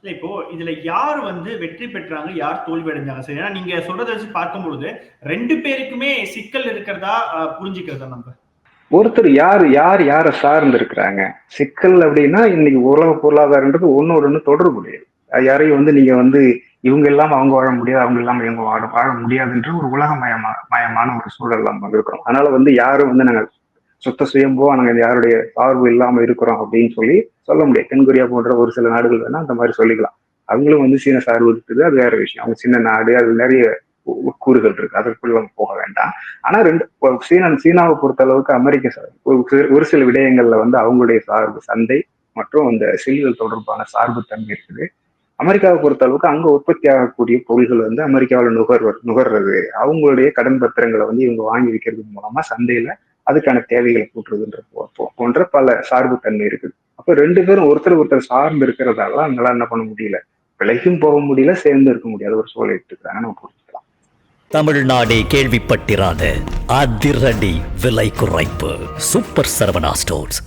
இல்ல இப்போ இதுல யார் வெற்றி பெற்றாங்க, யார் தோல்வி அடைஞ்சாங்க சார்? ஏன்னா நீங்க சொல்றத வச்சு பார்க்கும்பொழுது 2 பேருக்குமே சிக்கல் இருக்கிறதா புரிஞ்சுக்கிறதா நம்ப? ஒருத்தர் யார சார்ந்து இருக்கிறாங்க. சிக்கல் அப்படின்னா இன்னைக்கு உலக பொருளாதாரன்றது ஒண்ணோடு ஒண்ணு தொடர்புடையது. யாரையும் நீங்க இவங்க இல்லாம அவங்க வாழ முடியாது, அவங்க இல்லாம இவங்க வாழ வாழ முடியாதுன்ற ஒரு மயமான ஒரு சூழல் நம்ம இருக்கிறோம். அதனால யாரும் நாங்க சுத்த சுயம்புவா நாங்க யாருடைய சார்பு இல்லாம இருக்கிறோம் அப்படின்னு சொல்ல முடியாது. தென்கொரியா போன்ற ஒரு சில நாடுகள் வேணா அந்த மாதிரி சொல்லிக்கலாம். அவங்களும் சீன சார்பு இருக்குது, அது வேற விஷயம். அவங்க சின்ன நாடு, அது நிறைய உட்கூறுகள் இருக்கு, அதற்குள்ள போக வேண்டாம். ஆனா சீனாவை பொறுத்த அளவுக்கு அமெரிக்க ஒரு சில விடயங்கள்ல அவங்களுடைய சார்பு சந்தை மற்றும் அந்த செல்கள் தொடர்பான சார்பு தன்மை இருக்குது. அமெரிக்காவை பொறுத்த அளவுக்கு அங்க உற்பத்தி ஆகக்கூடிய பொருள்கள் அமெரிக்காவில் நுகர்றது, அவங்களுடைய கடன் பத்திரங்களை இவங்க வாங்கி வைக்கிறது மூலமா சந்தையில அதுக்கான தேவைகளை கூட்டுறதுன்ற போன்ற பல சார்பு தன்மை இருக்குது. அப்ப 2 பேரும் ஒருத்தர் சார்ந்து இருக்கிறதால அவங்களால என்ன பண்ண முடியல, விலைக்கும் போக முடியல, சேர்ந்து இருக்க முடியாத ஒரு சூழலை எடுத்துக்கிறாங்க நம்ம புரிஞ்சுக்கலாம். தமிழ்நாடே கேள்விப்பட்டிராத அதிரடி விலை குறைப்பு சூப்பர் சரவணா ஸ்டோர்ஸ்.